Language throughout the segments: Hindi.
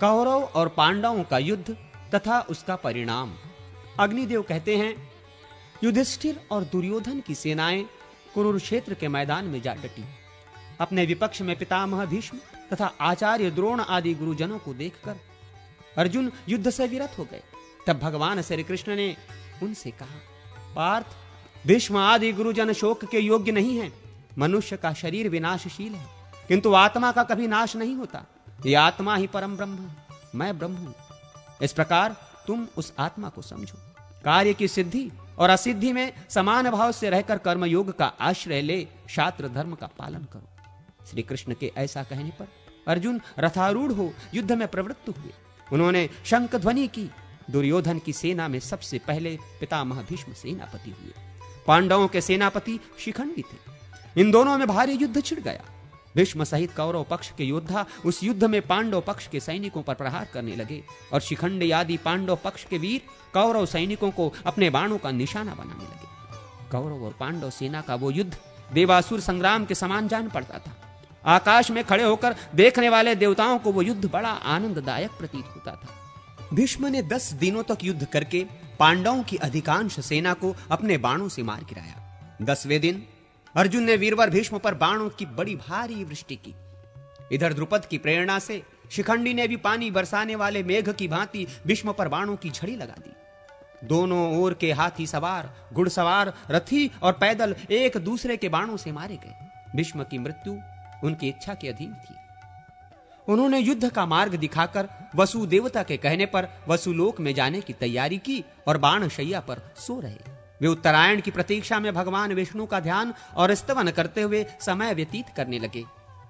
कौरव और पांडवों का युद्ध तथा उसका परिणाम। अग्निदेव कहते हैं, युधिष्ठिर और दुर्योधन की सेनाएं कुरुक्षेत्र के मैदान में जा डटी। अपने विपक्ष में पितामह भीष्म तथा आचार्य द्रोण आदि गुरुजनों को देखकर अर्जुन युद्ध से विरत हो गए। तब भगवान श्री कृष्ण ने उनसे कहा, पार्थ, भीष्म आदि गुरुजन शोक के योग्य नहीं है। मनुष्य का शरीर विनाशशील है, किंतु आत्मा का कभी नाश नहीं होता। ये आत्मा ही परम ब्रह्म है, मैं ब्रह्म हूं। इस प्रकार तुम उस आत्मा को समझो। कार्य की सिद्धि और असिद्धि में समान भाव से रहकर कर्मयोग का आश्रय ले शास्त्र धर्म का पालन करो। श्री कृष्ण के ऐसा कहने पर अर्जुन रथारूढ़ हो युद्ध में प्रवृत्त हुए। उन्होंने शंख ध्वनि की। दुर्योधन की सेना में सबसे पहले पितामह भीष्म सेनापति हुए। पांडवों के सेनापति शिखंडी थे। इन दोनों में भारी युद्ध छिड़ गया। भीष्म सहित कौरव पक्ष के योद्धा उस युद्ध में पांडव पक्ष के सैनिकों पर प्रहार करने लगे और शिखंडी आदि पांडव पक्ष के वीर कौरव सैनिकों को अपने बाणों का निशाना बनाने लगे। कौरव और पांडव सेना का वो युद्ध देवासुर संग्राम के समान जान पड़ता था। आकाश में खड़े होकर देखने वाले देवताओं को वो युद्ध बड़ा आनंददायक प्रतीत होता था। भीष्म ने 10 दिनों तक युद्ध करके पांडवों की अधिकांश सेना को अपने बाणों से मार गिराया। 10वें दिन अर्जुन ने वीरवर भीष्म पर बाणों की बड़ी भारी वृष्टि की। इधर द्रुपद की प्रेरणा से शिखंडी ने भी पानी बरसाने वाले मेघ की भांति भीष्म पर बाणों की झड़ी लगा दी। दोनों ओर के हाथी सवार, घुड़सवार, रथी और पैदल एक दूसरे के बाणों से मारे गए। भीष्म की मृत्यु उनकी इच्छा के अधीन थी। उन्होंने युद्ध का मार्ग दिखाकर वसु देवता के कहने पर वसुलोक में जाने की तैयारी की और बाण शैया पर सो रहे। वे उत्तरायण की प्रतीक्षा में भगवान विष्णु का ध्यान और स्तवन करते हुए समय व्यतीत करने लगे।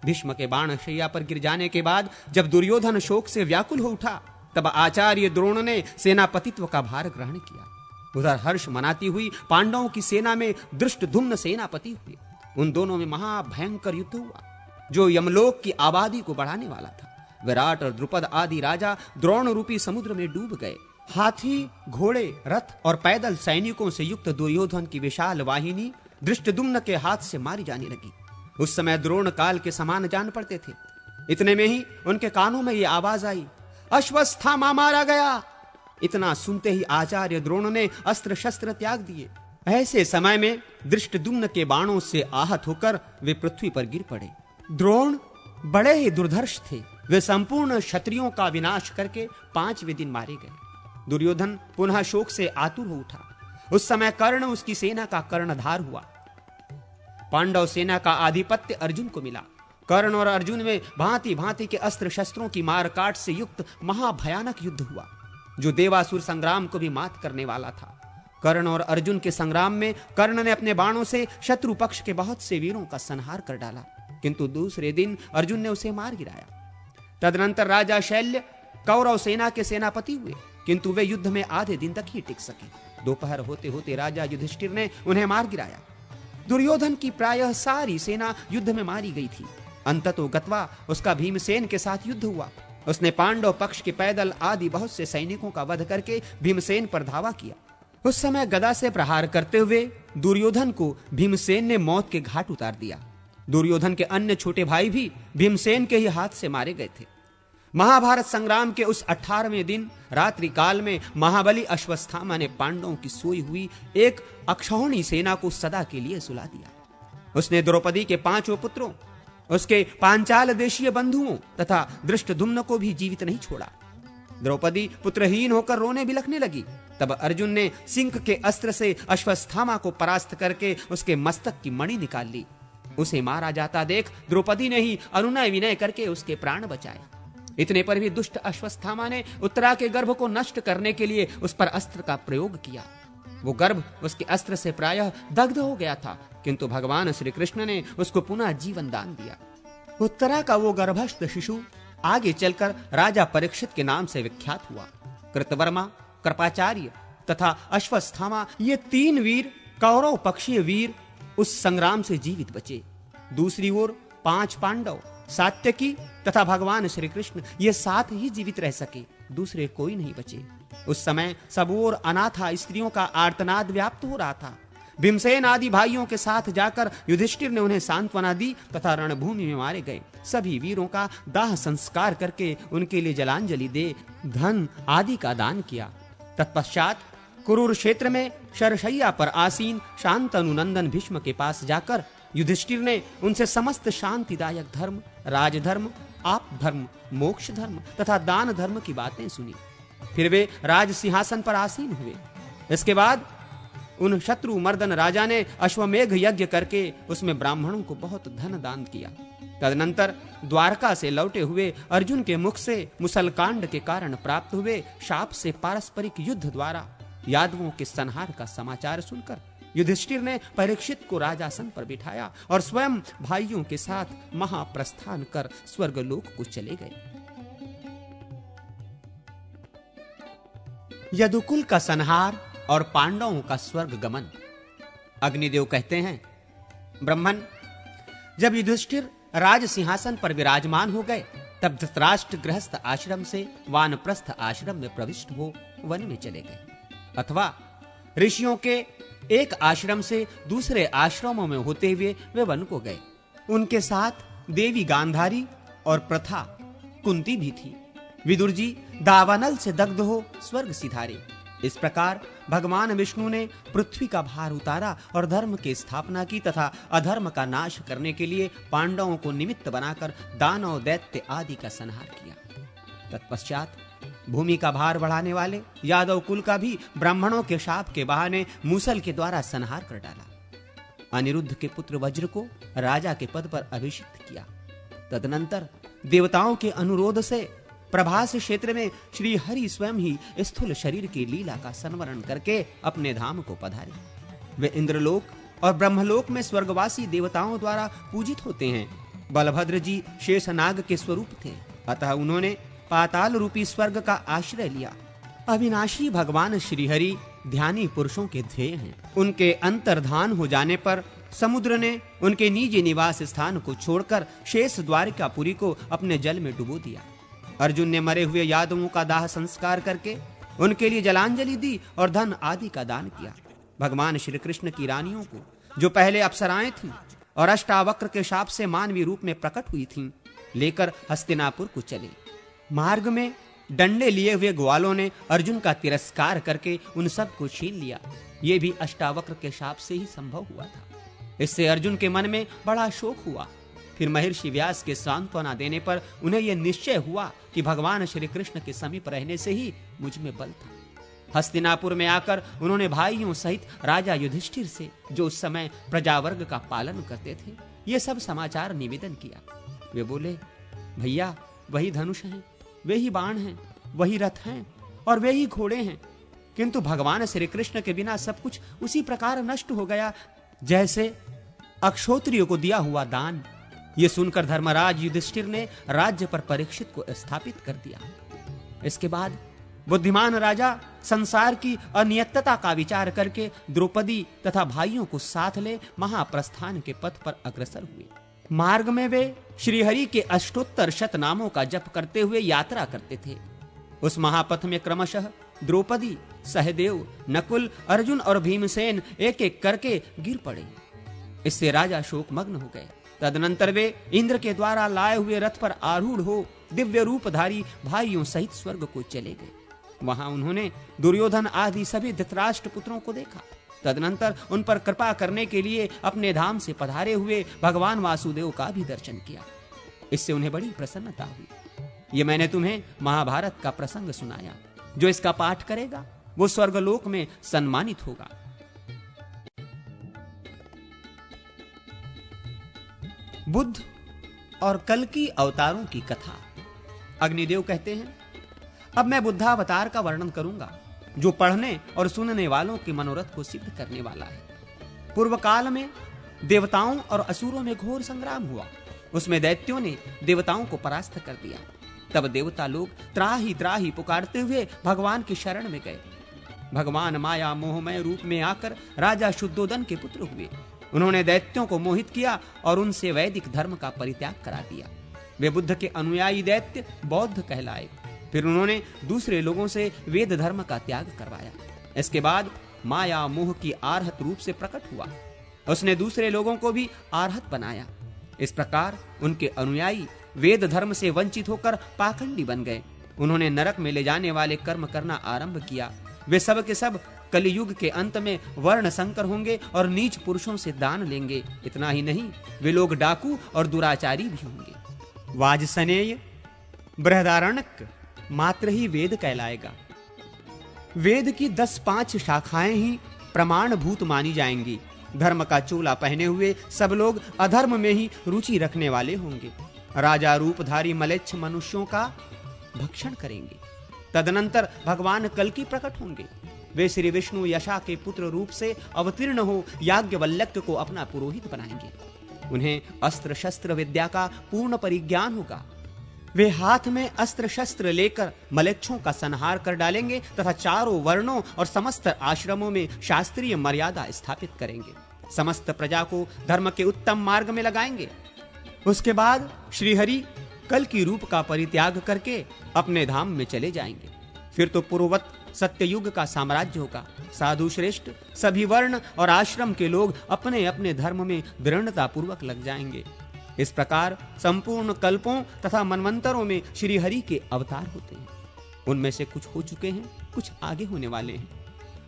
भीष्म के बाण शैया पर गिर जाने के बाद जब दुर्योधन शोक से व्याकुल हो उठा, तब आचार्य द्रोण ने सेनापतित्व का भार ग्रहण किया। उधर हर्ष मनाती हुई पांडवों की सेना में धृष्टद्युम्न सेनापति हुए। उन दोनों में महाभयंकर युद्ध हुआ जो यमलोक की आबादी को बढ़ाने वाला था। विराट और द्रुपद आदि राजा द्रोण रूपी समुद्र में डूब गए। हाथी, घोड़े, रथ और पैदल सैनिकों से युक्त दुर्योधन की विशाल वाहिनी धृष्टद्युम्न के हाथ से मारी जाने लगी। उस समय द्रोण काल के समान जान पड़ते थे। इतने में ही उनके कानों में ये आवाज आई, अश्वत्थामा मारा गया। इतना सुनते ही आचार्य द्रोण ने अस्त्र शस्त्र त्याग दिए। ऐसे समय में धृष्टद्युम्न के बाणों से आहत होकर वे पृथ्वी पर गिर पड़े। द्रोण बड़े ही दुर्धर्ष थे। वे संपूर्ण क्षत्रियों का विनाश करके 5वें दिन मारे गए। दुर्योधन पुनः शोक से आतुर हो उठा। उस समय कर्ण उसकी सेना का कर्णधार हुआ। पांडव सेना का आधिपत्य अर्जुन को मिला। कर्ण और अर्जुन में भांति भांति के अस्त्र शस्त्रों की मारकाट से युक्त महाभयानक युद्ध हुआ जो देवासुर संग्राम को भी मात करने वाला था। कर्ण और अर्जुन के संग्राम में कर्ण ने अपने बाणों से शत्रु पक्ष के बहुत से वीरों का संहार कर डाला, किंतु दूसरे दिन अर्जुन ने उसे मार गिराया। तदनंतर राजा शैल्य कौरव सेना के सेनापति हुए, किंतु वे युद्ध में आधे दिन तक ही टिक सके। दोपहर होते होते राजा युधिष्ठिर ने उन्हें मार गिराया। दुर्योधन की प्रायः सारी सेना युद्ध में मारी गई थी। अंततो गत्वा उसका भीमसेन के साथ युद्ध हुआ। उसने पांडव पक्ष के पैदल आदि बहुत से सैनिकों का वध करके भीमसेन पर धावा किया। उस समय गदा से प्रहार करते हुए दुर्योधन को भीमसेन ने मौत के घाट उतार दिया। दुर्योधन के अन्य छोटे भाई भी भीमसेन के ही हाथ से मारे गए थे। महाभारत संग्राम के उस 18वें दिन रात्रि काल में महाबली अश्वत्थामा ने पांडवों की सोई हुई एक अक्षौहिणी सेना को सदा के लिए सुला दिया। उसने द्रौपदी के 5 पुत्रों, उसके पांचाल देशीय बंधुओं तथा धृष्टद्युम्न को भी जीवित नहीं छोड़ा। द्रौपदी पुत्रहीन होकर रोने बिलखने लगी। तब अर्जुन ने सिंह के अस्त्र से अश्वत्थामा को परास्त करके उसके मस्तक की मणि निकाल ली। उसे मारा जाता देख द्रौपदी ने ही अनुनय विनय करके उसके प्राण बचाए। इतने पर भी दुष्ट अश्वत्थामा ने उत्तरा के गर्भ को नष्ट करने के लिए उस पर अस्त्र का प्रयोग किया। वो गर्भ उसके अस्त्र से प्रायः दग्ध हो गया था, किंतु भगवान श्री कृष्ण ने उसको पुनः जीवन दान दिया। उत्तरा का वो गर्भस्थ शिशु आगे चलकर राजा परीक्षित के नाम से विख्यात हुआ। कृतवर्मा, कृपाचार्य तथा अश्वत्थामा ये 3 वीर कौरव पक्षीय वीर उस संग्राम से जीवित बचे। दूसरी ओर 5 पांडव, सात्यकी तथा भगवान श्री कृष्ण ये 7 ही जीवित रह सके, दूसरे कोई नहीं बचे। उस समय सब ओर अनाथा स्त्रियों का आर्तनाद व्याप्त हो रहा था। भीमसेन आदि भाइयों के साथ जाकर युधिष्ठिर ने उन्हें सांत्वना दी तथा रणभूमि में मारे गए। सभी वीरों का दाह संस्कार करके उनके लिए जलांजलि दे धन आदि का दान किया। तत्पश्चात कुरुर क्षेत्र में शरशैया पर आसीन शांतनु नंदन भीष्म के पास जाकर युधिष्ठिर ने उनसे समस्त शांतिदायक धर्म, राजधर्म, आप धर्म, मोक्ष धर्म तथा दान धर्म की बातें सुनी। फिर वे राज सिंहासन पर आसीन हुए। इसके बाद उन शत्रु मर्दन राजा ने अश्वमेघ यज्ञ करके उसमें ब्राह्मणों को बहुत धन दान किया। तदनंतर द्वारका से लौटे हुए अर्जुन के मुख से मुसलकांड के कारण प्राप्त हुए शाप से पारस्परिक युद्ध द्वारा यादवों के संहार का समाचार सुनकर युधिष्ठिर ने परीक्षित को राजासन पर बिठाया और स्वयं भाइयों के साथ महाप्रस्थान कर स्वर्गलोक को चले गए। यदुकुल का संहार और पांडवों का स्वर्ग गमन। अग्निदेव कहते हैं, ब्रह्मन, जब युधिष्ठिर राज सिंहासन पर विराजमान हो गए तब धृतराष्ट्र गृहस्थ आश्रम से वानप्रस्थ आश्रम में प्रविष्ट हो वन में चले गए, अथवा ऋषियों के एक आश्रम से दूसरे आश्रमों में होते हुए वे वन को गए। उनके साथ देवी गांधारी और प्रथा कुंती भी थी। विदुर जी दावानल से दग्ध हो स्वर्ग सिधारे। इस प्रकार भगवान विष्णु ने पृथ्वी का भार उतारा और धर्म की स्थापना की तथा अधर्म का नाश करने के लिए पांडवों को निमित्त बनाकर दानव, दैत्य आदि का संहार किया। तत्पश्चात भूमि का भार बढ़ाने वाले यादव कुल का भी ब्राह्मणों के शाप के बहाने मूसल के द्वारा संहार कर डाला। अनिरुद्ध के पुत्र वज्र को राजा के पद पर अभिषिक्त किया। तदनंतर देवताओं के अनुरोध से प्रभास क्षेत्र में श्री हरि स्वयं ही स्थूल शरीर की लीला का संवरण करके अपने धाम को पधारे। वे इंद्रलोक और ब्रह्मलोक में स्वर्गवासी देवताओं द्वारा पूजित होते हैं। बलभद्र जी शेषनाग के स्वरूप थे, अतः उन्होंने पाताल रूपी स्वर्ग का आश्रय लिया। अविनाशी भगवान श्रीहरि ध्यानी पुरुषों के ध्येय हैं। उनके अंतर्धान हो जाने पर समुद्र ने उनके निज निवास स्थान को छोड़कर शेष द्वारिकापुरी को अपने जल में डुबो दिया। अर्जुन ने मरे हुए यादवों का दाह संस्कार करके उनके लिए जलांजलि दी और धन आदि का दान किया। भगवान श्री कृष्ण की रानियों को, जो पहले अप्सराएं थीं और अष्टावक्र के शाप से मानवीय रूप में प्रकट हुई थीं, लेकर हस्तिनापुर को चले। मार्ग में डंडे लिए हुए ग्वालों ने अर्जुन का तिरस्कार करके उन सब को छीन लिया। ये भी अष्टावक्र के शाप से ही संभव हुआ था। इससे अर्जुन के मन में बड़ा शोक हुआ। फिर महर्षि व्यास के सांत्वना देने पर उन्हें यह निश्चय हुआ कि भगवान श्री कृष्ण के समीप रहने से ही मुझ में बल था। हस्तिनापुर में आकर उन्होंने भाइयों सहित राजा युधिष्ठिर से, जो उस समय प्रजावर्ग का पालन करते थे, ये सब समाचार निवेदन किया। वे बोले, भैया, वही धनुष हैं, वे ही बाण हैं, वही रथ हैं और वे ही घोड़े हैं, किंतु भगवान श्री कृष्ण के बिना सब कुछ उसी प्रकार नष्ट हो गया जैसे अक्षोत्रियों को दिया हुआ दान। ये सुनकर धर्मराज युधिष्ठिर ने राज्य पर परीक्षित को स्थापित कर दिया। इसके बाद बुद्धिमान राजा संसार की अनियतता का विचार करके द्रौपदी तथा भाइयों को साथ ले महाप्रस्थान के पथ पर अग्रसर हुए। मार्ग में वे श्रीहरि के अष्टोत्तर शत नामों का जप करते हुए यात्रा करते थे। उस महापथ में क्रमशः द्रौपदी, सहदेव, नकुल, अर्जुन और भीमसेन एक एक करके गिर पड़े। इससे राजा शोकमग्न हो गए। तदनंतर वे इंद्र के द्वारा लाए हुए रथ पर आरूढ़ हो दिव्य रूपधारी भाइयों सहित स्वर्ग को चले गए। वहां उन्होंने दुर्योधन आदि सभी धृतराष्ट्र पुत्रों को देखा। तदनंतर उन पर कृपा करने के लिए अपने धाम से पधारे हुए भगवान वासुदेव का भी दर्शन किया। इससे उन्हें बड़ी प्रसन्नता हुई। ये मैंने तुम्हें महाभारत का प्रसंग सुनाया। जो इसका पाठ करेगा वो स्वर्गलोक में सम्मानित होगा। बुद्ध और कल्कि अवतारों की कथा। अग्निदेव कहते हैं, अब मैं बुद्धावतार का वर्णन करूंगा, जो पढ़ने और सुनने वालों के मनोरथ को सिद्ध करने वाला है। पूर्व काल में देवताओं और असुरों में घोर संग्राम हुआ। उसमें दैत्यों ने देवताओं को परास्त कर दिया। तब देवता लोग त्राही त्राही पुकारते हुए भगवान की शरण में गए। भगवान माया मोहमय रूप में आकर राजा शुद्धोदन के पुत्र हुए। उन्होंने दैत्यों को मोहित किया और उनसे वैदिक धर्म का परित्याग करा दिया। वे बुद्ध के अनुयायी दैत्य बौद्ध कहलाए। फिर उन्होंने दूसरे लोगों से वेद धर्म का त्याग करवाया। इसके बाद माया मोह की आर्हत रूप से प्रकट हुआ। उसने दूसरे लोगों को भी आर्हत बनाया। इस प्रकार उनके अनुयायी वेद धर्म से वंचित होकर पाखंडी बन गए। उन्होंने नरक में ले जाने वाले कर्म करना आरंभ किया। वे सब के सब कलियुग के अंत में वर्ण संकर होंगे और नीच पुरुषों से दान लेंगे। इतना ही नहीं, वे लोग डाकू और दुराचारी भी होंगे। वाजसनेय बृहदारण्यक मात्र ही वेद कहलाएगा। वेद की 10-5 शाखाएं ही प्रमाणभूत मानी जाएंगी। धर्म का चोला पहने हुए सब लोग अधर्म में ही रुचि रखने वाले होंगे। राजा रूपधारी मलेच्छ मनुष्यों का भक्षण करेंगे। तदनंतर भगवान कल्कि प्रकट होंगे। वे श्री विष्णु यशा के पुत्र रूप से अवतीर्ण हो याज्ञवल्क्य को अपना पुरोहित बनाएंगे। उन्हें अस्त्र शस्त्र विद्या का पूर्ण परिज्ञान होगा। वे हाथ में अस्त्र शस्त्र लेकर मलेच्छों का संहार कर डालेंगे तथा चारों वर्णों और समस्त आश्रमों में शास्त्रीय मर्यादा स्थापित करेंगे। समस्त प्रजा को धर्म के उत्तम मार्ग में लगाएंगे। उसके बाद श्रीहरि कल की रूप का परित्याग करके अपने धाम में चले जाएंगे। फिर तो पूर्ववत सत्ययुग का साम्राज्य होगा। साधु श्रेष्ठ सभी वर्ण और आश्रम के लोग अपने अपने धर्म में दृढ़ता पूर्वक लग जाएंगे। इस प्रकार संपूर्ण कल्पों तथा मनवंतरों में श्री हरि के अवतार होते हैं। उनमें से कुछ हो चुके हैं, कुछ आगे होने वाले हैं।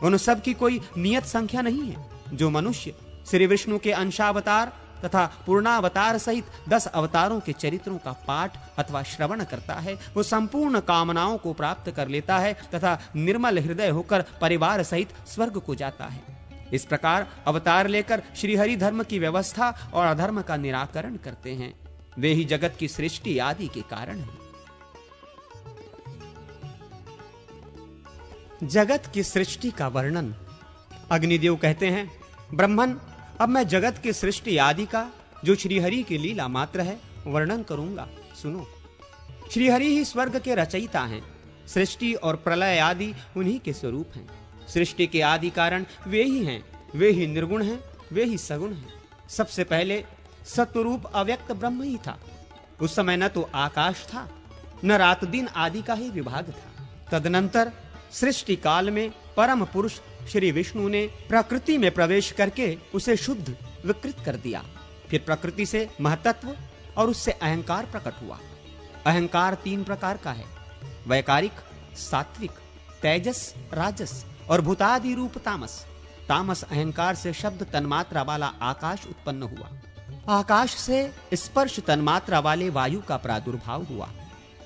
उन सब की कोई नियत संख्या नहीं है। जो मनुष्य श्री विष्णु के अंशावतार तथा पूर्णावतार सहित 10 अवतारों के चरित्रों का पाठ अथवा श्रवण करता है, वो संपूर्ण कामनाओं को प्राप्त कर लेता है तथा निर्मल हृदय होकर परिवार सहित स्वर्ग को जाता है। इस प्रकार अवतार लेकर श्री हरि धर्म की व्यवस्था और अधर्म का निराकरण करते हैं। वे ही जगत की सृष्टि आदि के कारण हैं। जगत की सृष्टि का वर्णन अग्निदेव कहते हैं, ब्रह्मन, अब मैं जगत की सृष्टि आदि का जो श्रीहरि की लीला मात्र है वर्णन करूंगा। सुनो। श्रीहरि ही स्वर्ग के रचयिता हैं। सृष्टि और प्रलय आदि उन्हीं के स्वरूप हैं। सृष्टि के आदि कारण वे ही हैं। वे ही निर्गुण हैं, वे ही सगुण हैं। सबसे पहले सत्वरूप अव्यक्त ब्रह्म ही था। उस समय न तो आकाश था, न रात दिन आदि का ही विभाग था। तदनंतर सृष्टि काल में परम पुरुष श्री विष्णु ने प्रकृति में प्रवेश करके उसे शुद्ध विकृत कर दिया। फिर प्रकृति से महतत्व और उससे अहंकार प्रकट हुआ। अहंकार 3 प्रकार का है, वैकारिक, सात्विक, तेजस, राजस और भूतादि रूप तामस। तामस अहंकार से शब्द तन्मात्रा वाला आकाश उत्पन्न हुआ। आकाश से स्पर्श तन्मात्रा वाले वायु का प्रादुर्भाव हुआ।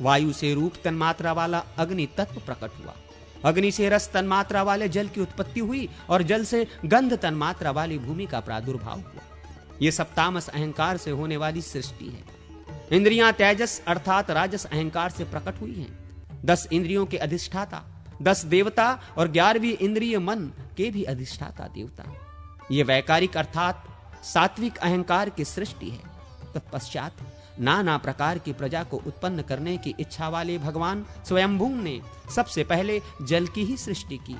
वायु से रूप तन्मात्रा वाला अग्नि तत्व प्रकट हुआ। अग्नि से रस तन्मात्रा वाले जल की उत्पत्ति हुई और जल से गंध तन्मात्रा वाली भूमि का प्रादुर्भाव हुआ। ये सब तामस अहंकार से होने वाली सृष्टि है। इंद्रियां तेजस अर्थात राजस अहंकार से प्रकट हुई हैं। 10 इंद्रियों के अधिष्ठाता 10 देवता और 11वीं इंद्रिय मन के भी अधिष्ठाता देवता। ये वैकारिक अर्थात सात्विक अहंकार की सृष्टि है। तत्पश्चात नाना प्रकार की प्रजा को उत्पन्न करने की इच्छा वाले भगवान स्वयंभू ने सबसे पहले जल की ही सृष्टि की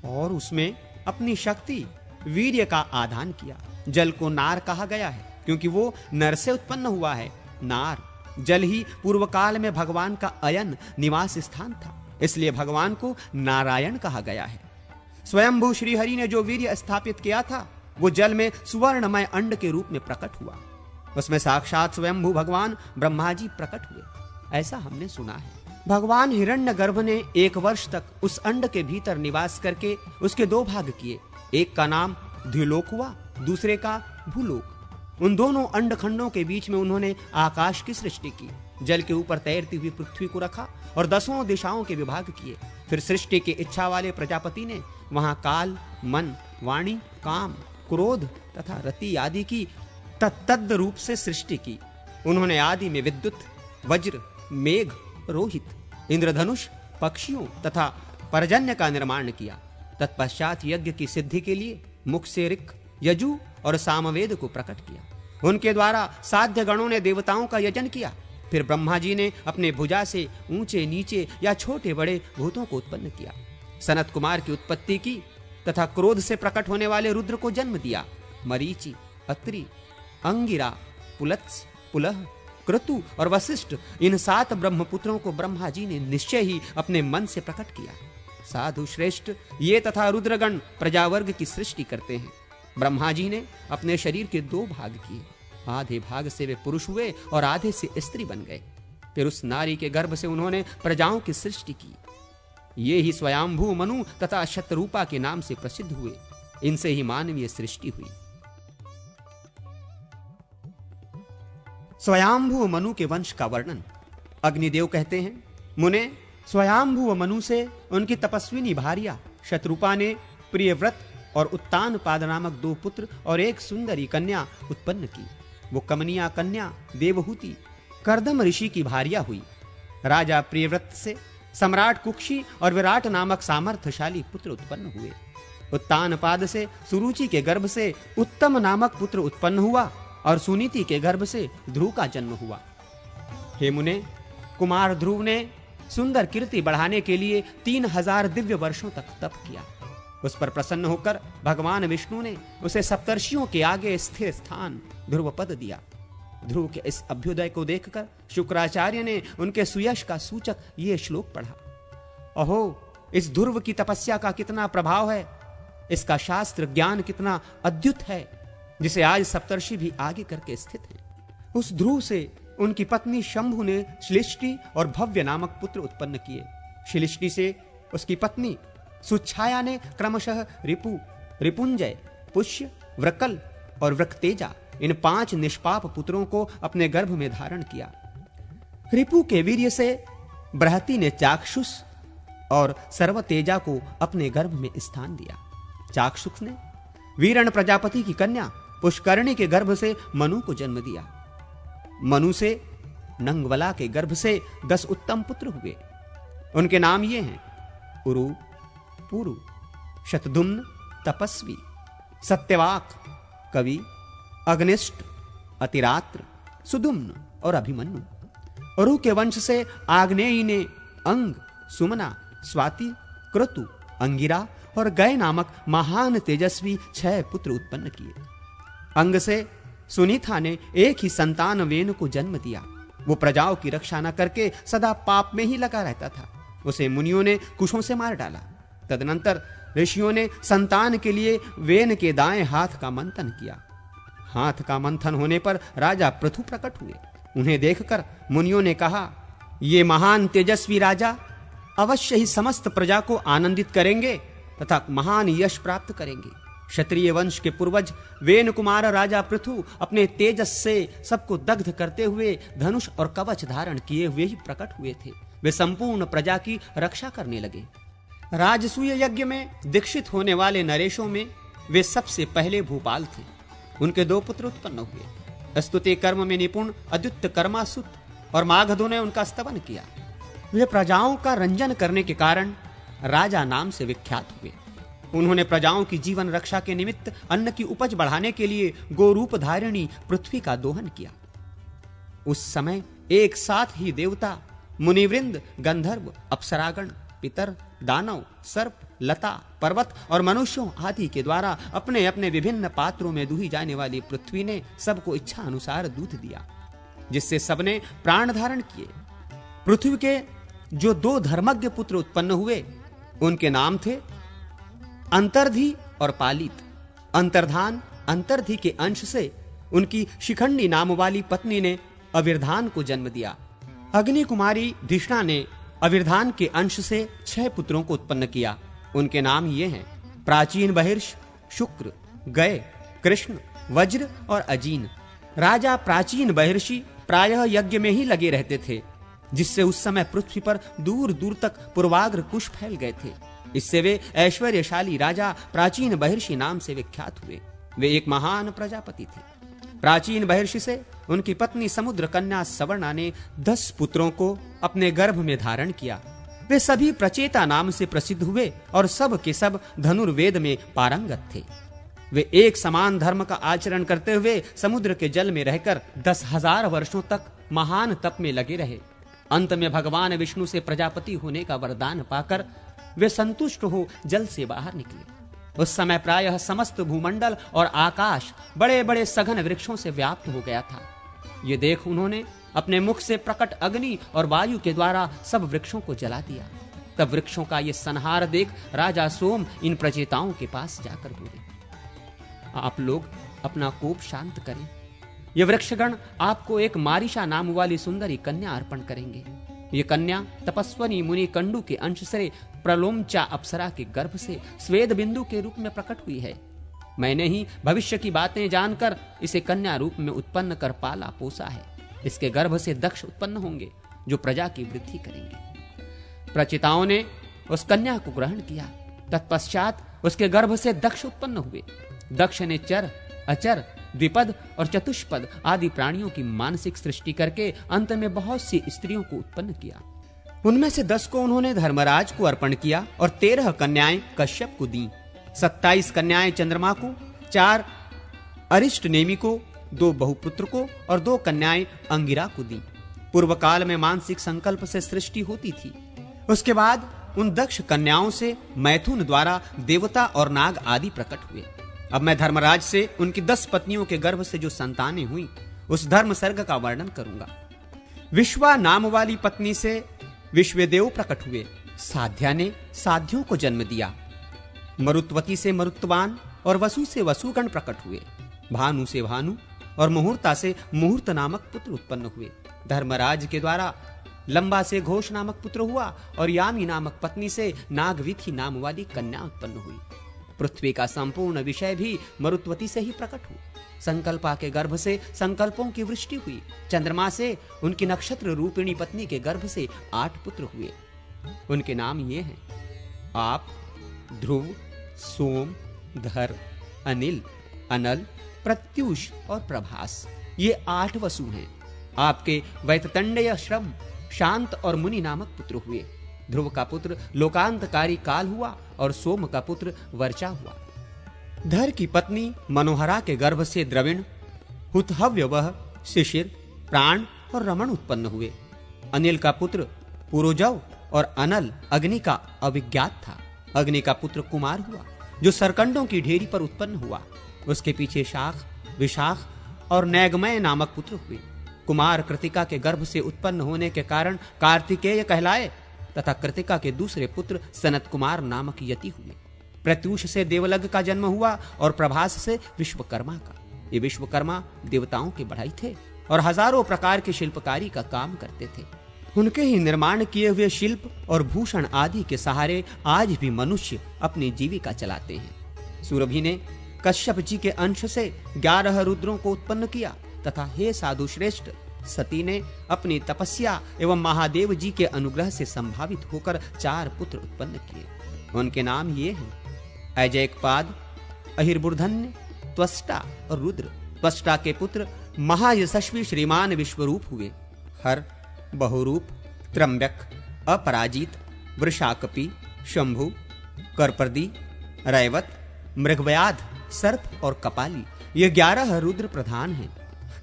और उसमें अपनी शक्ति वीर्य का आधान किया। जल को नार कहा गया है क्योंकि वो नर से उत्पन्न हुआ है। नार जल ही पूर्व काल में भगवान का अयन निवास स्थान था, इसलिए भगवान को नारायण कहा गया है। स्वयंभू श्री हरि ने जो वीर्य स्थापित किया था वो जल में सुवर्णमय अंड के रूप में प्रकट हुआ। उसमें साक्षात स्वयंभू भगवान ब्रह्मा जी प्रकट हुए, ऐसा हमने सुना है। भगवान हिरण्यगर्भ ने 1 वर्ष तक उस अंड के भीतर निवास करके उसके 2 भाग किए। एक का नाम द्युलोक हुआ, दूसरे का भूलोक। उन दोनों अंड खंडों के बीच में उन्होंने आकाश की सृष्टि की। जल के ऊपर तैरती हुई पृथ्वी को रखा और 10 दिशाओं के विभाग किए। फिर सृष्टि की इच्छा वाले प्रजापति ने वहां काल, मन, वाणी, काम, क्रोध तथा रति आदि की तत्तद रूप से सृष्टि की। उन्होंने आदि में विद्युत, वज्र, मेघ, रोहित, इंद्रधनुष, पक्षियों तथा पर्जन्य का निर्माण किया। तत्पश्चात यज्ञ की सिद्धि के लिए मुख से ऋक्, यजु और सामवेद को प्रकट किया। उनके द्वारा साध्य गणों ने देवताओं का यजन किया। फिर ब्रह्मा जी ने अपने भुजा से ऊंचे नीचे या छोटे बड़े भूतों को उत्पन्न किया। सनत कुमार की उत्पत्ति की तथा क्रोध से प्रकट होने वाले रुद्र को जन्म दिया। मरीचि, अत्रि, अंगिरा, पुलत्स, पुलह, क्रतु और वशिष्ठ इन 7 ब्रह्मपुत्रों को ब्रह्मा जी ने निश्चय ही अपने मन से प्रकट किया। साधु श्रेष्ठ ये तथा रुद्रगण प्रजावर्ग की सृष्टि करते हैं। ब्रह्मा जी ने अपने शरीर के 2 भाग किए, आधे भाग से वे पुरुष हुए और आधे से स्त्री बन गए। फिर उस नारी के गर्भ से उन्होंने प्रजाओं की सृष्टि की। ये ही स्वयंभू मनु तथा शतरूपा के नाम से प्रसिद्ध हुए। इनसे ही मानवीय सृष्टि हुई। स्वयंभू मनु के वंश का वर्णन अग्निदेव कहते हैं, मुने स्वयंभू मनु से उनकी तपस्विनी भार्या शतरूपा ने प्रियव्रत और उत्तानपाद नामक 2 पुत्र और एक सुंदरी कन्या उत्पन्न की। वो कमनीय कन्या देवहूति कर्दम ऋषि की भार्या हुई। राजा प्रियव्रत से सम्राट कुक्षी और विराट नामक सामर्थ्यशाली पुत्र उत्पन्न हुए। उत्तानपाद से सुरुचि के गर्भ से उत्तम नामक पुत्र उत्पन्न हुआ और सुनीति के गर्भ से ध्रुव का जन्म हुआ। हे मुने, कुमार ध्रुव ने सुंदर कीर्ति बढ़ाने के लिए 3000 दिव्य वर्षों तक तप किया। उस पर प्रसन्न होकर भगवान विष्णु ने उसे सप्तर्षियों के आगे स्थिर स्थान ध्रुव पद दिया। ध्रुव के इस अभ्युदय को देखकर शुक्राचार्य ने उनके सुयश का सूचक ये श्लोक पढ़ा। अहो, इस ध्रुव की तपस्या का कितना प्रभाव है, इसका शास्त्र ज्ञान कितना अद्भुत है, जिसे आज सप्तर्षि भी आगे करके स्थित हैं। उस ध्रुव से उनकी पत्नी शंभु ने श्लिष्टि और भव्य नामक पुत्र उत्पन्न किए। श्लिष्टि से उसकी पत्नी सुच्छाया ने क्रमशः रिपु, रिपुंजय, पुष्य, व्रकल और व्रकतेजा इन 5 निष्पाप पुत्रों को अपने गर्भ में धारण किया। रिपु के वीर्य से बृहति ने चाक्षुष और सर्वतेजा को अपने गर्भ में स्थान दिया। चाक्षुष ने वीरण प्रजापति की कन्या पुष्करणी के गर्भ से मनु को जन्म दिया। मनु से नंगवला के गर्भ से 10 उत्तम पुत्र हुए। उनके नाम ये हैं: उरु, पुरु, शतधुम्न तपस्वी, सत्यवाक कवि, अग्निष्ट, अतिरात्र, सुदुम्न और अभिमन्यु। उरु के वंश से आग्नेयी ने अंग, सुमना, स्वाति, क्रतु, अंगिरा और गय नामक महान तेजस्वी 6 पुत्र उत्पन्न किए। अंग से सुनीता ने एक ही संतान वेन को जन्म दिया। वो प्रजाओं की रक्षा न करके सदा पाप में ही लगा रहता था। उसे मुनियों ने कुशों से मार डाला। तदनंतर ऋषियों ने संतान के लिए वेन के दाएं हाथ का मंथन किया। हाथ का मंथन होने पर राजा पृथु प्रकट हुए। उन्हें देखकर मुनियों ने कहा, ये महान तेजस्वी राजा अवश्य ही समस्त प्रजा को आनंदित करेंगे तथा महान यश प्राप्त करेंगे। क्षत्रिय वंश के पूर्वज वेन कुमार राजा पृथु अपने तेजस से सबको दग्ध करते हुए धनुष और कवच धारण किए हुए ही प्रकट हुए थे। वे संपूर्ण प्रजा की रक्षा करने लगे। राजसूय यज्ञ में दीक्षित होने वाले नरेशों में वे सबसे पहले भूपाल थे। उनके 2 पुत्र उत्पन्न हुए। स्तुति कर्म में निपुण अद्युत कर्मासुत और मागधों ने उनका स्तवन किया। वे प्रजाओं का रंजन करने के कारण राजा नाम से विख्यात हुए। उन्होंने प्रजाओं की जीवन रक्षा के निमित्त अन्न की उपज बढ़ाने के लिए गोरूप धारिणी पृथ्वी का दोहन किया। उस समय एक साथ ही देवता, मुनिवृंद, गंधर्व, अप्सरागण, पितर, दानव, सर्प, लता, पर्वत और मनुष्यों आदि के द्वारा अपने अपने विभिन्न पात्रों में दुही जाने वाली पृथ्वी ने सबको इच्छा अनुसार दूध दिया, जिससे सबने प्राण धारण किए। पृथ्वी के जो 2 धर्मज्ञ पुत्र उत्पन्न हुए, उनके नाम थे अंतर्धी और पालित। अंतर्धान अंतर्धी के अंश से उनकी शिखंडी नाम वाली पत्नी ने अविर्धान को जन्म दिया। अग्नि कुमारी धिष्णा ने अविर्धान के अंश से 6 पुत्रों को उत्पन्न किया। उनके नाम ये हैं: प्राचीन बहिर्ष, शुक्र, गय, कृष्ण, वज्र और अजीन। राजा प्राचीन बहिर्षि प्रायः यज्ञ में ही लगे रहते थे, जिससे उस समय पृथ्वी पर दूर दूर तक पूर्वाग्र कुश फैल गए थे। इससे वे ऐश्वर्यशाली राजा प्राचीन बहिर्षि नाम से विख्यात हुए। वे एक महान प्रजापति थे। प्राचीन बहिर्षि से उनकी पत्नी समुद्र कन्या सवर्णा ने 10 पुत्रों को अपने गर्भ में धारण किया। वे सभी प्रचेता नाम से प्रसिद्ध हुए और सब के सब धनुर्वेद में पारंगत थे। वे एक समान धर्म का आचरण करते हुए समुद्र के जल में रहकर 10,000 वर्षों तक महान तप में लगे रहे। अंत में भगवान विष्णु से प्रजापति होने का वरदान पाकर वे संतुष्ट हो जल से बाहर निकले। उस समय प्रायः समस्त भूमंडल और आकाश बड़े बड़े सघन वृक्षों से व्याप्त हो गया था। ये देख उन्होंने अपने मुख से प्रकट अग्नि और वायु के द्वारा सब वृक्षों को जला दिया। तब वृक्षों का ये संहार देख राजा सोम इन प्रचेताओं के पास जाकर बोले, आप लोग अपना कोप शांत करें। ये वृक्षगण आपको एक मारिशा नाम वाली सुंदरी कन्या अर्पण करेंगे। ये कन्या तपस्वनी मुनि कंडू के अंश से प्रलोमचा अप्सरा के गर्भ से स्वेद बिंदु के रूप में प्रकट हुई है। मैंने ही भविष्य की बातें जानकर इसे कन्या रूप में उत्पन्न कर पाला पोसा है। इसके गर्भ से दक्ष उत्पन्न होंगे जो प्रजा की वृद्धि करेंगे। प्रचिताओं ने उस कन्या को ग्रहण किया। तत्पश्चात उसके गर्भ से दक्ष उत्पन्न हुए। दक्ष ने चर, अचर, द्विपद और चतुष्पद आदि प्राणियों की मानसिक सृष्टि करके अंत में बहुत सी स्त्रियों को उत्पन्न किया। उनमें से 10 को उन्होंने धर्मराज को अर्पण किया और 13 कन्याएं कश्यप को दी। 27 कन्याएं चंद्रमा को, 4 अरिष्ट नेमि को, 2 बहुपुत्र को और 2 कन्याएं अंगिरा को दी। पूर्व काल में मानसिक संकल्प से सृष्टि होती थी। उसके बाद उन दक्ष कन्याओं से मैथुन द्वारा देवता और नाग आदि प्रकट हुए। अब मैं धर्मराज से उनकी 10 पत्नियों के गर्भ से जो संतानें हुई उस धर्म सर्ग का वर्णन करूंगा। विश्वा नाम वाली पत्नी से विश्वदेव प्रकट हुए। साध्या ने साध्यों को जन्म दिया। मरुत्वती से मरुत्वान और वसु से वसुगण प्रकट हुए। भानु से भानु और मुहूर्ता से मुहूर्त नामक पुत्र उत्पन्न हुए। धर्मराज के द्वारा लंबा से घोष नामक पुत्र हुआ और यामी नामक पत्नी से नागविथि नाम वाली कन्या उत्पन्न हुई। पृथ्वी का संपूर्ण विषय भी मरुत्वती से ही प्रकट हुआ। संकल्पा के गर्भ से संकल्पों की वृष्टि हुई। चंद्रमा से उनकी नक्षत्र रूपिणी पत्नी के गर्भ से 8 पुत्र हुए। उनके नाम ये हैं: आप, ध्रुव, सोम, धर, अनिल, अनल, प्रत्यूष और प्रभास। ये 8 वसु हैं। आपके वैततंडय श्रम, शांत और मुनि नामक पुत्र हुए। ध्रुव का पुत्र लोकांतकारी काल हुआ और सोम का पुत्र वर्चा हुआ। धर की पत्नी मनोहरा के गर्भ से द्रविण, हुतहव्यवह, शिशिर, प्राण और रमण उत्पन्न हुए। अनिल का पुत्र पुरोजव और अनल अग्नि का अविज्ञात था। अग्नि का पुत्र कुमार हुआ जो सरकंडों की ढेरी पर उत्पन्न हुआ। उसके पीछे शाख, विशाख और नैगमय नामक पुत्र हुए। कुमार कृतिका के गर्भ से उत्पन्न होने के कारण कार्तिकेय कहलाए तथा कृतिका के दूसरे पुत्र सनत कुमार नामक यति हुए। प्रत्यूष से देवलग का जन्म हुआ और प्रभास से विश्वकर्मा का। ये विश्वकर्मा देवताओं के बढ़ाई थे और हजारों प्रकार की शिल्पकारी का काम करते थे। उनके ही निर्माण किए हुए शिल्प और भूषण आदि के सहारे आज भी मनुष्य अपनी जीविका चलाते हैं। सुरभि ने कश्यप जी के अंश से 11 रुद्रों को उत्पन्न किया तथा हे साधु श्रेष्ठ, सती ने अपनी तपस्या एवं महादेव जी के अनुग्रह से संभावित होकर 4 पुत्र उत्पन्न किए। उनके नाम ये हैं: अजैकपाद, अहिर्बुर्धन्य, त्वष्टा और रुद्र। त्वष्टा के पुत्र महायशस्वी श्रीमान विश्वरूप हुए। हर, बहुरूप, त्रम्बक, अपराजित, वृषाकपि, शंभु, करपर्दी, रैवत, मृगव्याध, सर्प और कपाली। ये 11 रुद्र प्रधान हैं।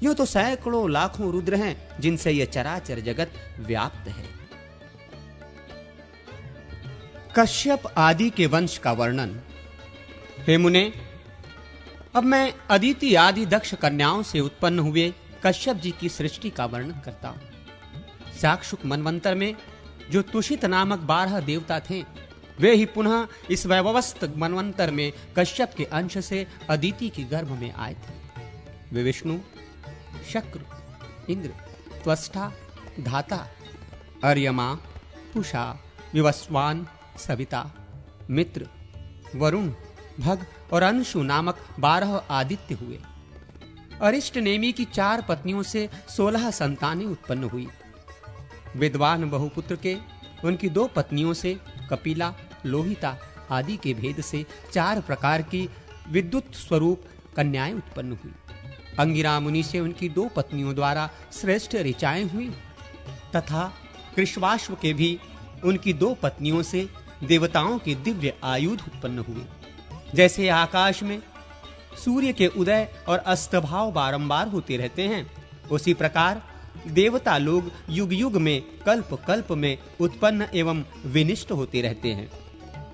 यूं तो सैकड़ों लाखों रुद्र हैं जिनसे यह चराचर जगत व्याप्त है। कश्यप आदि के वंश का वर्णन। हे मुने, अब मैं अदिति आदि दक्ष कन्याओं से उत्पन्न हुए कश्यप जी की सृष्टि का वर्णन करता हूं। साक्षुक मनवंतर में जो तुषित नामक 12 देवता थे, वे ही पुनः इस वैवस्वत मनवंतर में कश्यप के अंश से अदिति के गर्भ में आए थे। वे विष्णु, शक्र, इंद्र, त्वष्टा, धाता, अर्यमा, पुषा, विवस्वान, सविता, मित्र, वरुण, भग और अंशु नामक 12 आदित्य हुए। अरिष्ट नेमि की 4 पत्नियों से 16 संतानें उत्पन्न हुई। विद्वान बहुपुत्र के उनकी 2 पत्नियों से कपिला, लोहिता आदि के भेद से 4 प्रकार की विद्युत स्वरूप कन्याएं उत्पन्न हुई। अंगिरा मुनि से उनकी 2 पत्नियों द्वारा श्रेष्ठ ऋचाएं हुई तथा कृष्वाश्व के भी उनकी 2 पत्नियों से देवताओं के दिव्य आयुध उत्पन्न हुए। जैसे आकाश में सूर्य के उदय और अस्तभाव बारंबार होते रहते हैं, उसी प्रकार देवता लोग युग युग में कल्प कल्प में उत्पन्न एवं विनिष्ट होते रहते हैं।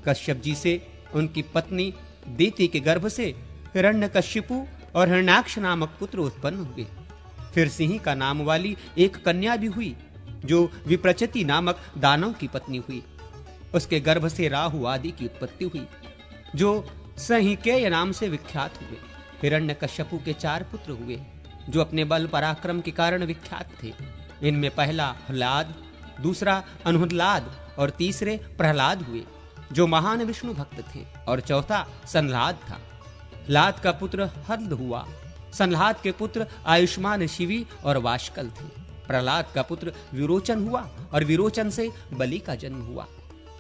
कश्यप जी से उनकी पत्नी देती के गर्भ से हिरण्यकशिपु और हिरण्याक्ष नामक पुत्र उत्पन्न हुए। फिर सिंह का नाम वाली एक कन्या भी हुई जो विप्रचति नामक दानव की पत्नी हुई। उसके गर्भ से राहु आदि की उत्पत्ति हुई जो सहिकेय नाम से विख्यात हुए। हिरण्यकश्यपु के 4 पुत्र हुए जो अपने बल पराक्रम के कारण विख्यात थे। इनमें पहला ह्लाद, दूसरा अनुह्लाद और तीसरे प्रहलाद हुए, जो महान विष्णु भक्त थे, और चौथा संह्लाद था। ह्लाद का पुत्र हर्द हुआ। संह्लाद के पुत्र आयुष्मान शिवी और वाशकल थे। प्रहलाद का पुत्र विरोचन हुआ और विरोचन से बलि का जन्म हुआ।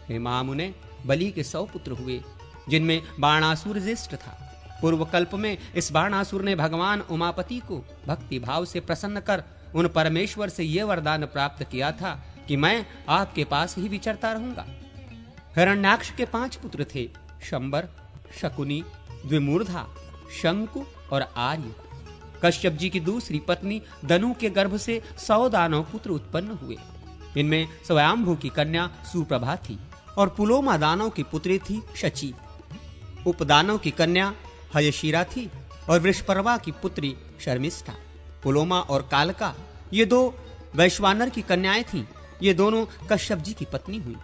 हे महामुने, बलि के 100 पुत्र हुए, जिनमें बाणासुर ज्येष्ठ था। पूर्व कल्प में इस बाणासुर ने भगवान उमापति को भक्ति भाव से प्रसन्न कर उन परमेश्वर से यह वरदान प्राप्त किया था कि मैं आपके पास ही विचरता रहूंगा। हिरण्याक्ष के 5 पुत्र थे, शंबर, शकुनी, द्विमूर्धा, शंकु और आर्य। कश्यप जी की दूसरी पत्नी दनु के गर्भ से 100 दानव पुत्र उत्पन्न हुए। इनमें स्वयंभू की कन्या सुप्रभा थी और पुलोमा दानव की पुत्री थी शची। उपदानव की कन्या हयशिरा थी और वृषपर्वा की पुत्री शर्मिष्ठा। पुलोमा और कालका ये 2 वैश्वानर की कन्याएं थीं। ये दोनों कश्यप जी की पत्नी हुई।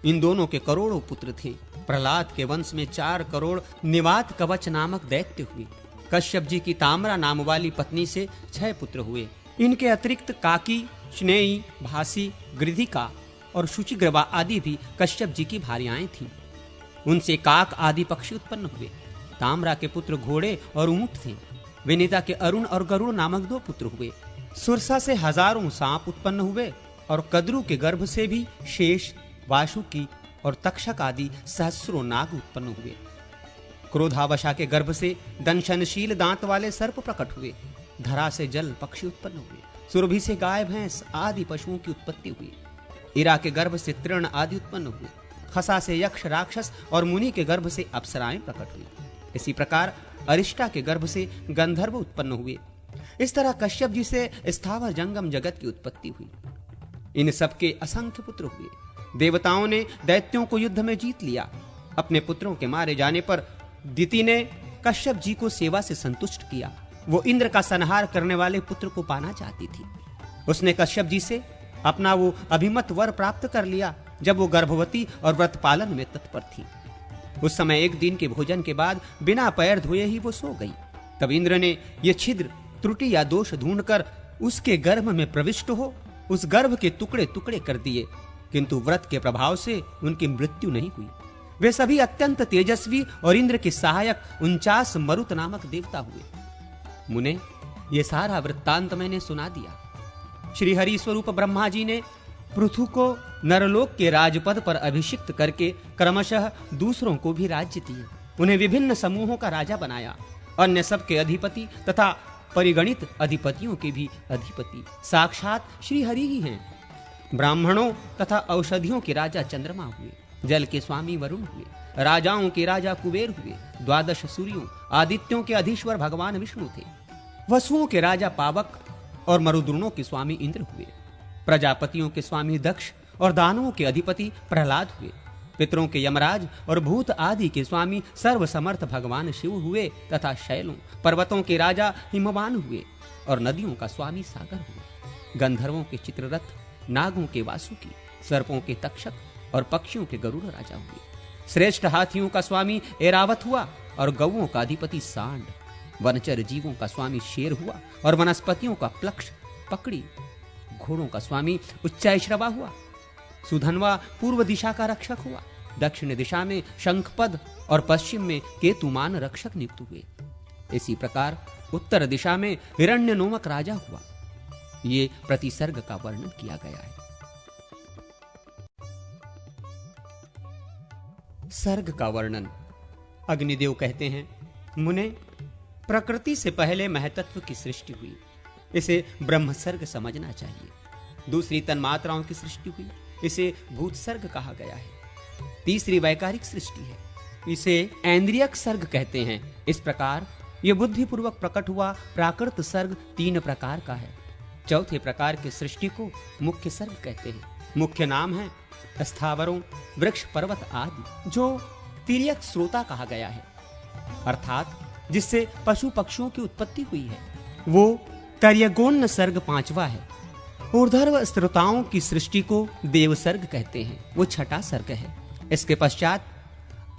इन दोनों के करोड़ों पुत्र थे। प्रहलाद के वंश में 4 करोड़ निवात कवच नामक दैत्य हुए। कश्यप जी की ताम्रा नाम वाली पत्नी से 6 पुत्र हुए। इनके अतिरिक्त काकी, स्नेही, भासी, गृधिका और शुचिग्रवा आदि भी कश्यप जी की भार्याएं थीं। उनसे काक आदि पक्षी उत्पन्न हुए। ताम्रा के पुत्र घोड़े और ऊंट थे। विनीता के अरुण और गरुड़ नामक 2 पुत्र हुए। सुरसा से हजारों सांप उत्पन्न हुए और कद्रु के गर्भ से भी शेष, वासुकी और तक्षक आदि सहस्रों नाग उत्पन्न हुए। क्रोधावशा के गर्भ से दंशनशील दांत वाले सर्प प्रकट हुए। धरा से जल पक्षी उत्पन्न हुए। सुरभि से गाय भैंस आदि पशुओं की उत्पत्ति हुई। इरा के गर्भ से तृण आदि उत्पन्न हुए। खसा से यक्ष, राक्षस और मुनि के गर्भ से अप्सराएं प्रकट हुई। इसी प्रकार अरिष्टा के गर्भ से गंधर्व उत्पन्न हुए। इस तरह कश्यप जी से स्थावर जंगम जगत की उत्पत्ति हुई। इन सबके असंख्य पुत्र हुए। देवताओं ने दैत्यों को युद्ध में जीत लिया। अपने पुत्रों के मारे जाने पर दिति ने कश्यप जी को सेवा से संतुष्ट किया। वो इंद्र का संहार करने वाले पुत्र को पाना चाहती थी। उसने कश्यप जी से अपना वो अभिमत वर प्राप्त कर लिया जब वो गर्भवती और व्रत पालन में तत्पर थी। उस समय एक दिन के भोजन के बाद बिना पैर धोए ही वो सो गई। तब इंद्र ने ये छिद्र, त्रुटि या दोष ढूंढकर उसके गर्भ में प्रविष्ट हो उस गर्भ के टुकड़े टुकड़े कर दिए, किंतु व्रत के प्रभाव से उनकी मृत्यु नहीं हुई। वे सभी अत्यंत तेजस्वी और इंद्र के सहायक 49 मरुत नामक देवता हुए। मुने, ये सारा वृत्तांत मैंने सुना दिया। श्री हरि स्वरूप ब्रह्मा जी ने पृथु को नरलोक के राजपद पर अभिषिक्त करके क्रमशः दूसरों को भी राज्य दिए। उन्हें विभिन्न समूहों का राजा बनाया। अन्य सबके अधिपति तथा परिगणित अधिपतियों के भी अधिपति साक्षात श्री हरि ही हैं। ब्राह्मणों तथा औषधियों के राजा चंद्रमा हुए। जल के स्वामी वरुण हुए। राजाओं के राजा कुबेर हुए। 12 सूर्यों आदित्यों के अधीश्वर भगवान विष्णु थे। वसुओं के राजा पावक और मरुद्रुणों के स्वामी इंद्र हुए। प्रजापतियों के स्वामी दक्ष और दानवों के अधिपति प्रहलाद हुए। पितरों के यमराज और भूत आदि के स्वामी सर्वसमर्थ भगवान शिव हुए तथा शैलों पर्वतों के राजा हिमवान हुए और नदियों का स्वामी सागर हुआ। गंधर्वों के चित्ररथ, नागों के वासुकी, सर्पों के तक्षक और पक्षियों के गरुड़ राजा हुए। श्रेष्ठ हाथियों का स्वामी ऐरावत हुआ और गौओं का अधिपति सांड। वनचर जीवों का स्वामी शेर हुआ और वनस्पतियों का प्लक्ष पकड़ी। घोड़ों का स्वामी उच्चैश्रवा हुआ। सुधनवा पूर्व दिशा का रक्षक हुआ। दक्षिण दिशा में शंखपद और पश्चिम में केतुमान रक्षक नियुक्त हुए। इसी प्रकार उत्तर दिशा में हिरण्य नोमक राजा हुआ। ये प्रतिसर्ग का वर्णन किया गया है। सर्ग का वर्णन। अग्निदेव कहते हैं, मुने, प्रकृति से पहले महतत्व की सृष्टि हुई। इसे ब्रह्म सर्ग समझना चाहिए। दूसरी तन्मात्राओं की सृष्टि हुई। इसे भूत सर्ग कहा गया है। तीसरी वैकारिक सृष्टि है। इसे ऐन्द्रियक सर्ग कहते हैं। इस प्रकार यह बुद्धिपूर्वक प्रकट हुआ प्राकृत सर्ग 3 प्रकार का है। चौथे प्रकार की सृष्टि को मुख्य सर्ग कहते हैं। मुख्य नाम है स्थावरों, वृक्ष, पर्वत आदि, जो तिर्यक श्रोता कहा गया है, अर्थात जिससे पशु पक्षियों की उत्पत्ति हुई है। वो तर्यगोन्न सर्ग 5वां है। ऊर्ध्व श्रोताओं की सृष्टि को देव सर्ग कहते हैं। वो 6ठा सर्ग है। इसके पश्चात